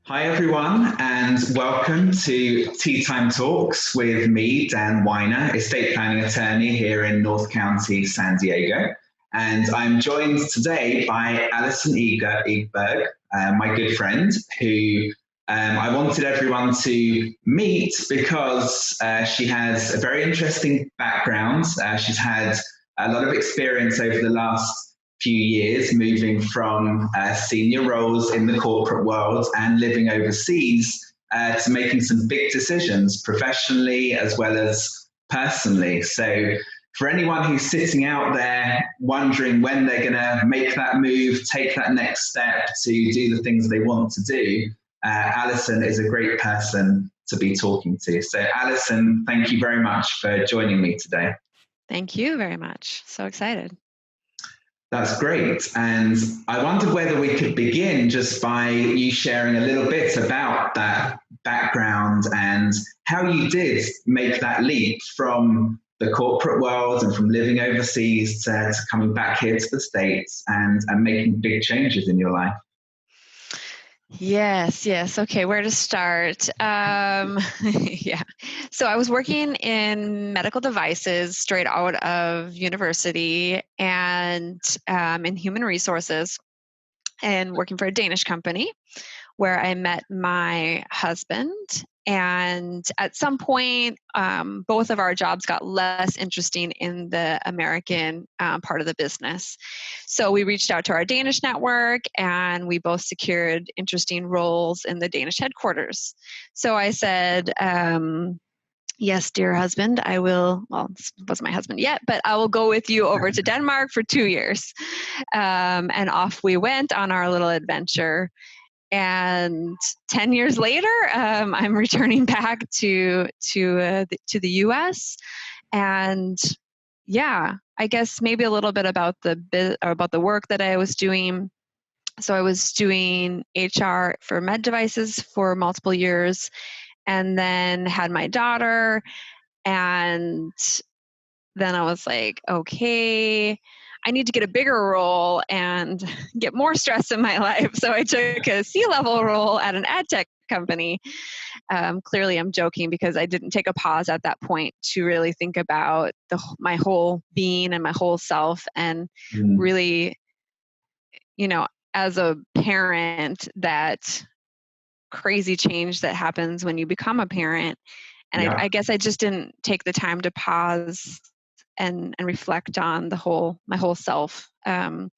Hi everyone, and welcome to Tea Time Talks with me, Dan Weiner, estate planning attorney here in North County, San Diego. And I'm joined today by Alison Egeberg, my good friend, who I wanted everyone to meet because she has a very interesting background. She's had a lot of experience over the last few years, moving from senior roles in the corporate world and living overseas to making some big decisions professionally as well as personally. So for anyone who's sitting out there wondering when they're going to make that move, take that next step to do the things they want to do, Alison is a great person to be talking to. So Alison, thank you very much for joining me today. Thank you very much. So excited. That's great. And I wondered whether we could begin just by you sharing a little bit about that background and how you did make that leap from the corporate world and from living overseas to coming back here to the States and making big changes in your life. Yes. Okay, where to start? Yeah. So I was working in medical devices straight out of university and in human resources and working for a Danish company where I met my husband. And at some point, both of our jobs got less interesting in the American part of the business. So we reached out to our Danish network and we both secured interesting roles in the Danish headquarters. So I said, yes, dear husband, I will, well, this wasn't my husband yet, but I will go with you over to Denmark for 2 years. And off we went on our little adventure. And 10 years later, I'm returning back to the U.S. And yeah, I guess maybe a little bit about the work that I was doing. So I was doing HR for med devices for multiple years, and then had my daughter, and then I was like, okay, I need to get a bigger role and get more stress in my life. So I took a C-level role at an ad tech company. Clearly, I'm joking because I didn't take a pause at that point to really think about my whole being and my whole self, and really, as a parent, that crazy change that happens when you become a parent. And yeah. I guess I just didn't take the time to pause and reflect on my whole self. So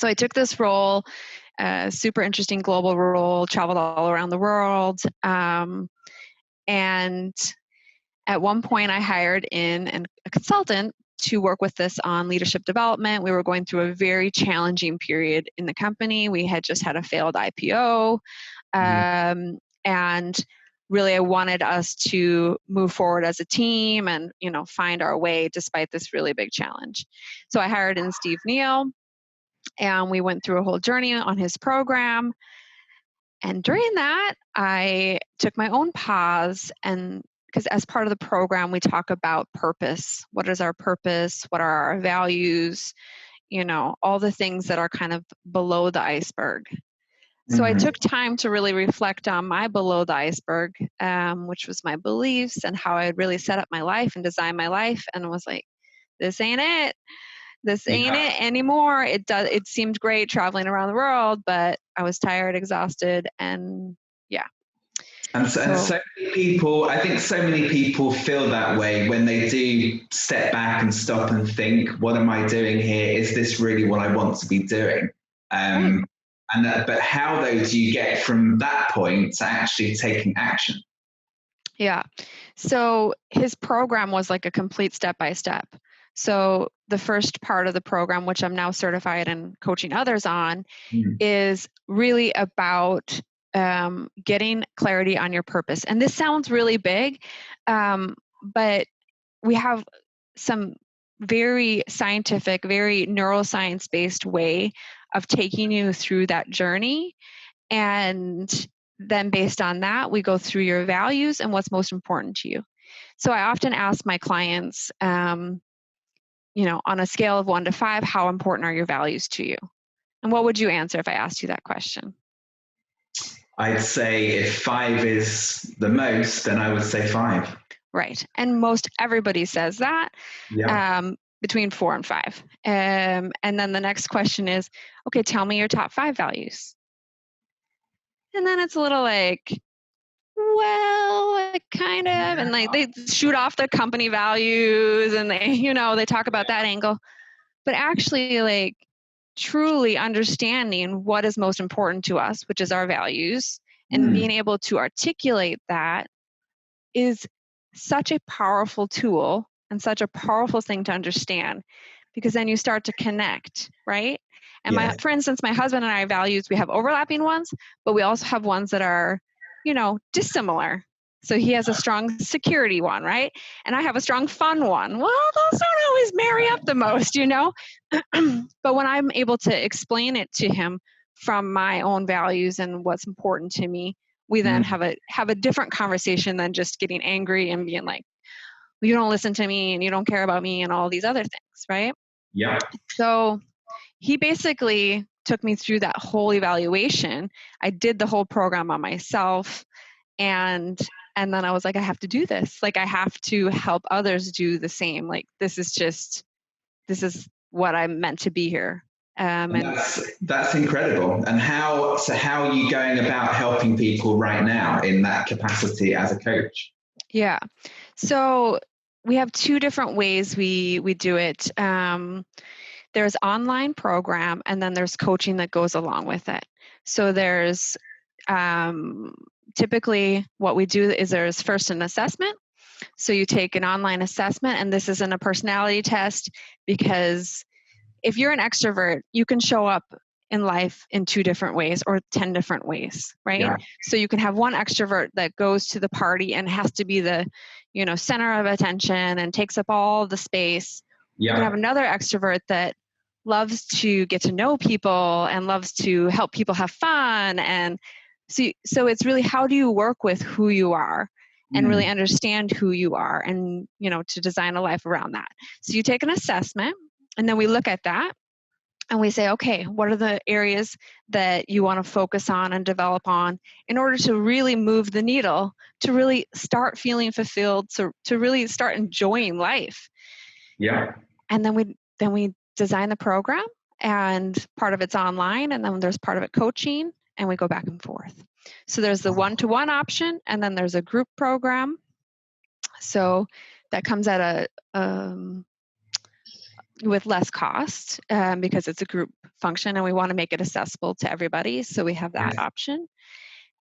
I took this role, super interesting global role, traveled all around the world. And at one point I hired in a consultant to work with us on leadership development. We were going through a very challenging period in the company. We had just had a failed IPO. And really, I wanted us to move forward as a team and, find our way despite this really big challenge. So I hired in Steve Neal, and we went through a whole journey on his program. And during that, I took my own pause, and because as part of the program, we talk about purpose. What is our purpose? What are our values? All the things that are kind of below the iceberg. So I took time to really reflect on my below the iceberg, which was my beliefs and how I had really set up my life and designed my life, and was like, this ain't it. This ain't it anymore. It seemed great traveling around the world, but I was tired, exhausted, and yeah. And so many people, I think so many people feel that way when they do step back and stop and think, what am I doing here? Is this really what I want to be doing? Right. But how, though, do you get from that point to actually taking action? Yeah. So his program was like a complete step-by-step. So the first part of the program, which I'm now certified and coaching others on, is really about getting clarity on your purpose. And this sounds really big, but we have some very scientific, very neuroscience-based way of taking you through that journey. And then based on that, we go through your values and what's most important to you. So I often ask my clients, on a scale of 1 to 5, how important are your values to you? And what would you answer if I asked you that question? I'd say if 5 is the most, then I would say 5. Right. And most everybody says that, Yeah. between 4 and 5. And then the next question is, okay, tell me your top 5 values. And then it's a little like, well, kind of, and like they shoot off the company values and they talk about that angle. But actually, like, truly understanding what is most important to us, which is our values, and being able to articulate that is such a powerful tool and such a powerful thing to understand, because then you start to connect, right? And Yes. for instance, my husband and I values, we have overlapping ones, but we also have ones that are, dissimilar. So he has a strong security one, right? And I have a strong fun one. Well, those don't always marry up the most, But when I'm able to explain it to him from my own values and what's important to me, we then have a different conversation than just getting angry and being like, well, you don't listen to me and you don't care about me and all these other things, right? Yeah. So he basically took me through that whole evaluation. I did the whole program on myself, and then I was like, I have to do this. Like, I have to help others do the same. Like, this is what I'm meant to be here. And that's incredible. And how are you going about helping people right now in that capacity as a coach? Yeah. So we have 2 different ways we do it. There's online program, and then there's coaching that goes along with it. So there's typically what we do is there's first an assessment. So you take an online assessment, and this isn't a personality test, because if you're an extrovert, you can show up in life in 2 different ways or 10 different ways, right? Yeah. So you can have one extrovert that goes to the party and has to be the, center of attention and takes up all the space. Yeah. You can have another extrovert that loves to get to know people and loves to help people have fun. And so it's really, how do you work with who you are and really understand who you are, and, to design a life around that. So you take an assessment, and then we look at that and we say, okay, what are the areas that you want to focus on and develop on in order to really move the needle, to really start feeling fulfilled, to really start enjoying life. Yeah. And then we design the program, and part of it's online, and then there's part of it coaching, and we go back and forth. So there's the one-to-one option, and then there's a group program. So that comes at with less cost, because it's a group function and we want to make it accessible to everybody. So we have that option.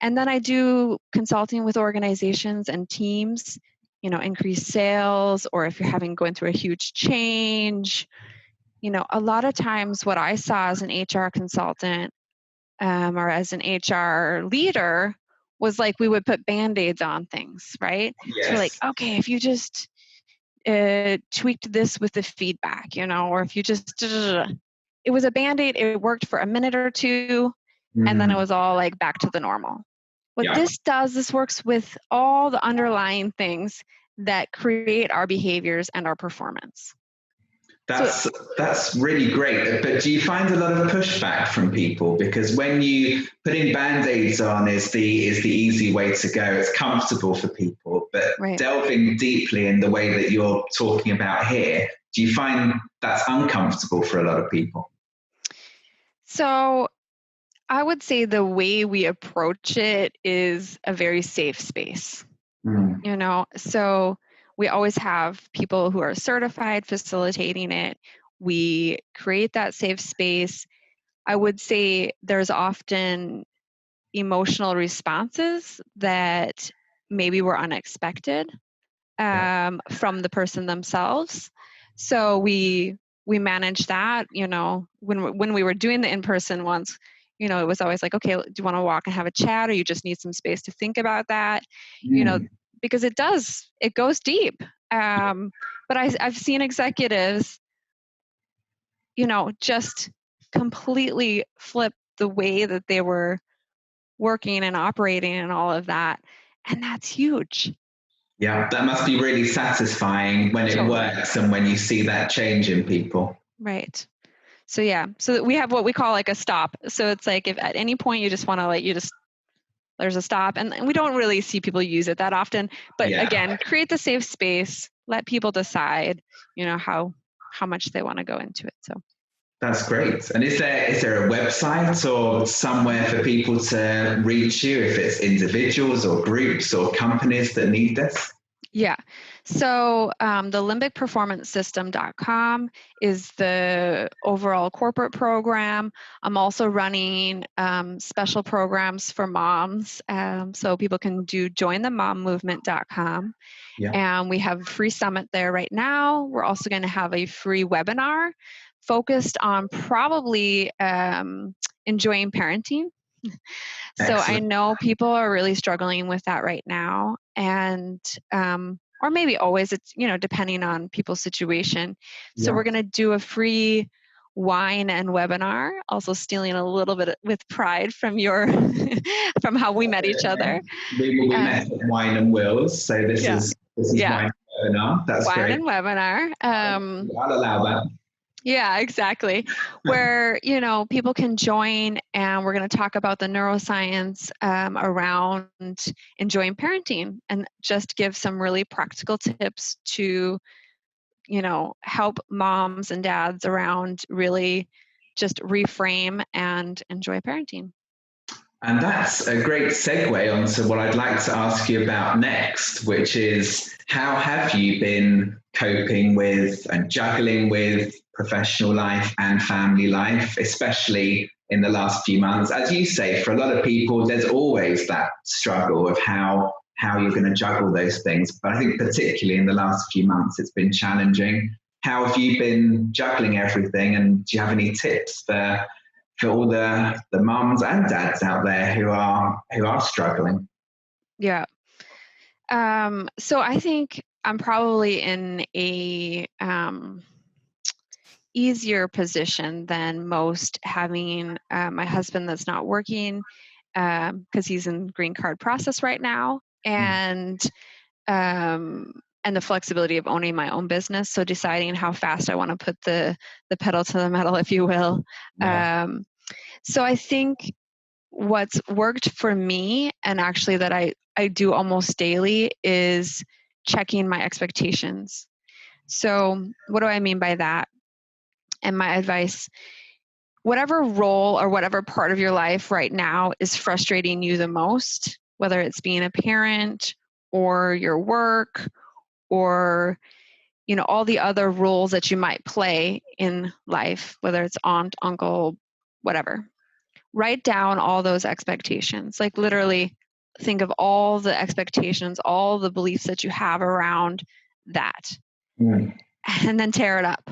And then I do consulting with organizations and teams, increase sales, or if you're going through a huge change. A lot of times what I saw as an HR consultant, or as an HR leader, was like we would put Band-Aids on things, right? Yes. So like, okay, if you just tweaked this with the feedback, or if you just, it was a Band-Aid, it worked for a minute or 2, and then it was all like back to the normal. What this does, this works with all the underlying things that create our behaviors and our performance. That's really great. But do you find a lot of pushback from people? Because when you putting Band-Aids on is the easy way to go. It's comfortable for people. But delving deeply in the way that you're talking about here, do you find that's uncomfortable for a lot of people? So I would say the way we approach it is a very safe space. So we always have people who are certified facilitating it. We create that safe space. I would say there's often emotional responses that maybe were unexpected from the person themselves. So we manage that. When we were doing the in-person ones, it was always like, okay, do you want to walk and have a chat, or you just need some space to think about that? Because it goes deep. But I've seen executives, just completely flip the way that they were working and operating and all of that. And that's huge. Yeah, that must be really satisfying when it works and when you see that change in people. Right. So yeah, so we have what we call like a stop. So it's like if at any point you just want to there's a stop. And we don't really see people use it that often. But Yeah. again, create the safe space, let people decide, how much they want to go into it. So that's great. And is there a website or somewhere for people to reach you if it's individuals or groups or companies that need this? Yeah. So the limbicperformancesystem.com is the overall corporate program. I'm also running special programs for moms. So people can do jointhemommovement.com. Yeah. And we have a free summit there right now. We're also going to have a free webinar focused on probably enjoying parenting. So I know people are really struggling with that right now, and or maybe always, it's depending on people's situation. So Yeah. we're going to do a free wine and webinar, also stealing a little bit with pride from from how we met each other. We met at Wine and Wills, so this is wine and webinar. That's wine great. And webinar. I'll allow that. Yeah, exactly. Where, people can join, and we're going to talk about the neuroscience around enjoying parenting, and just give some really practical tips to, help moms and dads around really just reframe and enjoy parenting. And that's a great segue onto what I'd like to ask you about next, which is how have you been coping with and juggling with professional life and family life, especially in the last few months? As you say, for a lot of people, there's always that struggle of how you're going to juggle those things. But I think particularly in the last few months, it's been challenging. How have you been juggling everything? And do you have any tips for all the mums and dads out there who are struggling? Yeah. So I think I'm probably in a easier position than most, having my husband that's not working because he's in green card process right now, and the flexibility of owning my own business. So deciding how fast I want to put the pedal to the metal, if you will. Yeah. So I think what's worked for me, and actually that I do almost daily, is checking my expectations. So what do I mean by that? And my advice: whatever role or whatever part of your life right now is frustrating you the most, whether it's being a parent or your work or all the other roles that you might play in life, whether it's aunt, uncle, whatever. Write down all those expectations. Like literally think of all the expectations, all the beliefs that you have around that. And then tear it up.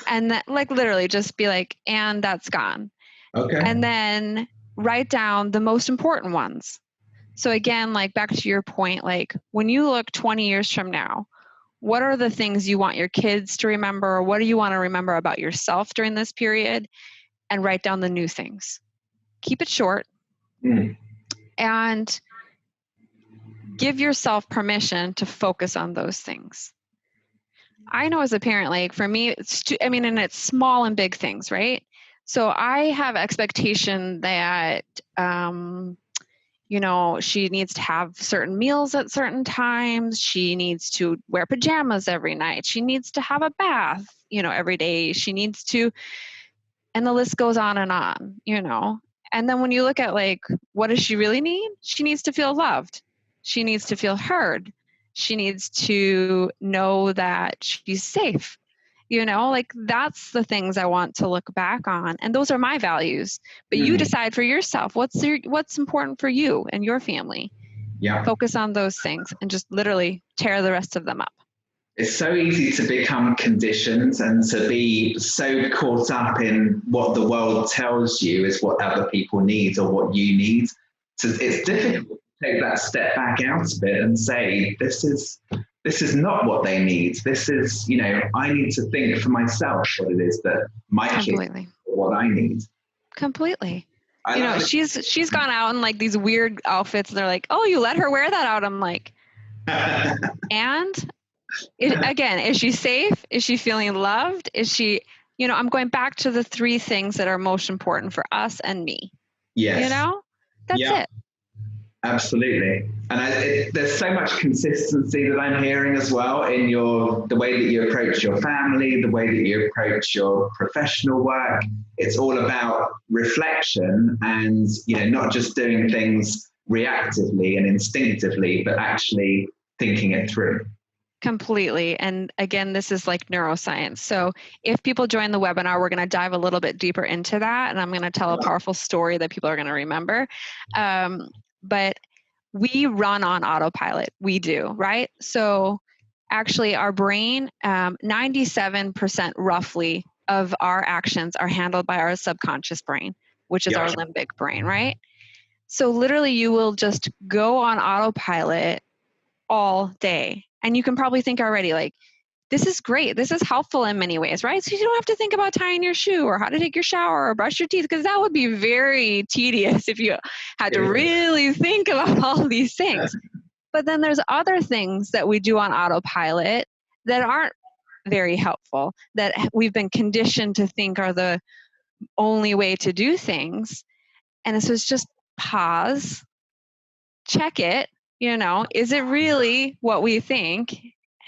And that, like, literally just be like, and that's gone. Okay. And then write down the most important ones. So again, like back to your point, like when you look 20 years from now, what are the things you want your kids to remember? What do you want to remember about yourself during this period? And write down the new things. Keep it short. And give yourself permission to focus on those things. I know as a parent, like for me, and it's small and big things, right? So I have expectation that, she needs to have certain meals at certain times. She needs to wear pajamas every night. She needs to have a bath, every day. She needs to, and the list goes on. And then when you look at like, what does she really need? She needs to feel loved. She needs to feel heard. She needs to know that she's safe. Like that's the things I want to look back on. And those are my values. But you decide for yourself, what's important for you and your family. Yeah. Focus on those things and just literally tear the rest of them up. It's so easy to become conditioned and to be so caught up in what the world tells you is what other people need or what you need. So it's difficult to take that step back out a bit and say, this is not what they need. This is, I need to think for myself what it is that my kids, what I need. Completely. She's gone out in like these weird outfits and they're like, oh, you let her wear that out. I'm like, and again, is she safe? Is she feeling loved? Is she, I'm going back to the 3 things that are most important for us and me. Yes. That's it. Absolutely. And there's so much consistency that I'm hearing as well in the way that you approach your family, the way that you approach your professional work. It's all about reflection and, not just doing things reactively and instinctively, but actually thinking it through. Completely. And again, this is like neuroscience. So if people join the webinar, we're going to dive a little bit deeper into that. And I'm going to tell a powerful story that people are going to remember. But we run on autopilot. We do, right? So actually our brain, 97% roughly of our actions are handled by our subconscious brain, which is our limbic brain, right? So literally you will just go on autopilot all day. And you can probably think already, like, this is great. This is helpful in many ways, right? So you don't have to think about tying your shoe or how to take your shower or brush your teeth, because that would be very tedious if you had to really think about all these things. But then there's other things that we do on autopilot that aren't very helpful, that we've been conditioned to think are the only way to do things. And so it's just pause, check it, is it really what we think?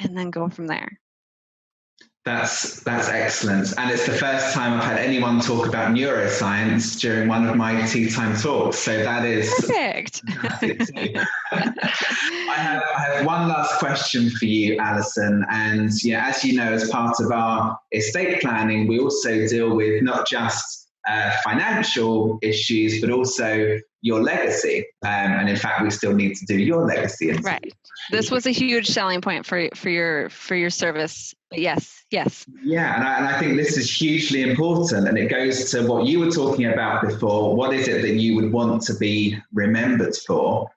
And then go from there. That's excellent. And it's the first time I've had anyone talk about neuroscience during one of my tea time talks. So that is perfect. I have one last question for you, Alison. And as you know, as part of our estate planning, we also deal with not just financial issues, but also your legacy. And in fact, we still need to do your legacy. Right. This was a huge selling point for your service. But yes. Yeah, and I think this is hugely important, and it goes to what you were talking about before. What is it that you would want to be remembered for?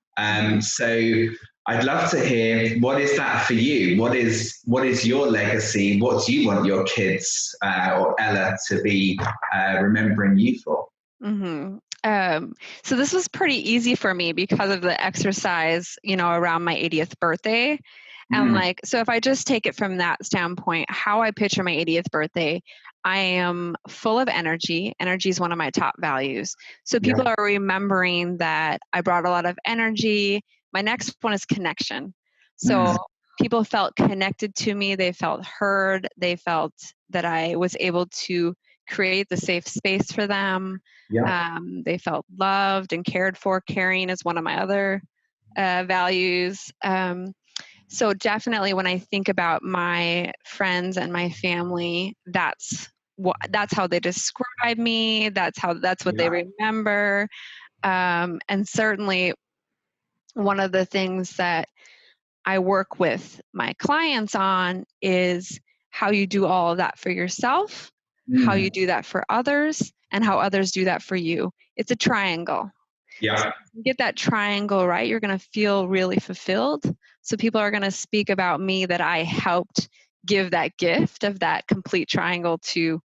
So I'd love to hear, what is that for you? What is your legacy? What do you want your kids or Ella to be remembering you for? Mm-hmm. So this was pretty easy for me because of the exercise, around my 80th birthday. And so if I just take it from that standpoint, how I picture my 80th birthday, I am full of energy. Energy is one of my top values. So people are remembering that I brought a lot of energy. My next one is connection. So people felt connected to me. They felt heard. They felt that I was able to create the safe space for them. They felt loved and cared for. Caring is one of my other values. So definitely when I think about my friends and my family, that's how they describe me. That's what they remember. And certainly one of the things that I work with my clients on is how you do all of that for yourself, how you do that for others, and how others do that for you. It's a triangle. Yeah. So if you get that triangle right, you're going to feel really fulfilled. So people are going to speak about me that I helped give that gift of that complete triangle to,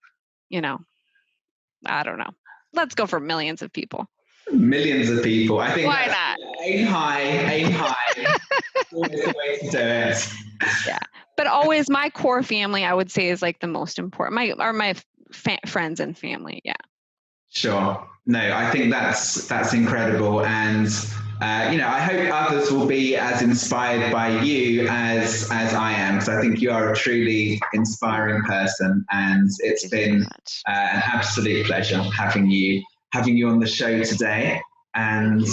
I don't know. Let's go for millions of people. Millions of people. I think why not? Aim high. Always the way to do it. Yeah. But always my core family, I would say, is like the most important. My friends and family. Yeah. Sure. No, I think that's incredible. And, I hope others will be as inspired by you as I am, because I think you are a truly inspiring person. And it's been an absolute pleasure having you on the show today. And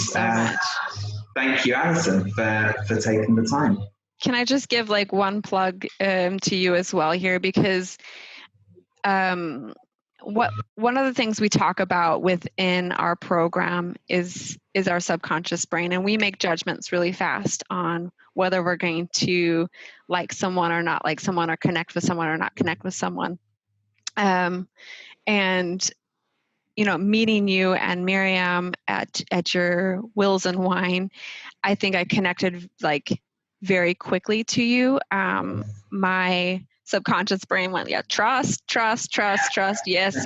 thank you, Alison, for taking the time. Can I just give like one plug to you as well here? Because one of the things we talk about within our program is our subconscious brain, and we make judgments really fast on whether we're going to like someone or not like someone, or connect with someone or not connect with someone. And meeting you and Miriam at your Wills and Wine, I think I connected like very quickly to you. My subconscious brain went, trust, yes.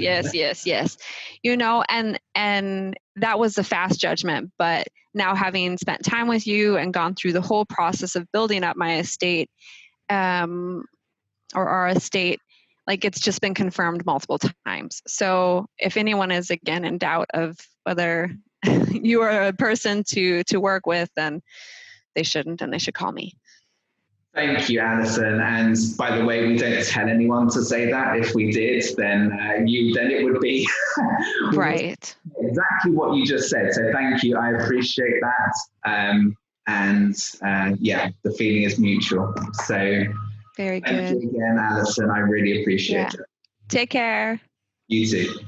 And that was a fast judgment. But now, having spent time with you and gone through the whole process of building up my estate, or our estate, like, it's just been confirmed multiple times. So if anyone is again in doubt of whether you are a person to work with, then they shouldn't, and they should call me. Thank you, Alison. And by the way, we don't tell anyone to say that. If we did, then it would be right. Exactly what you just said. So thank you. I appreciate that. Yeah, the feeling is mutual. So very thank good. you again, Alison. I really appreciate it. Take care. You too.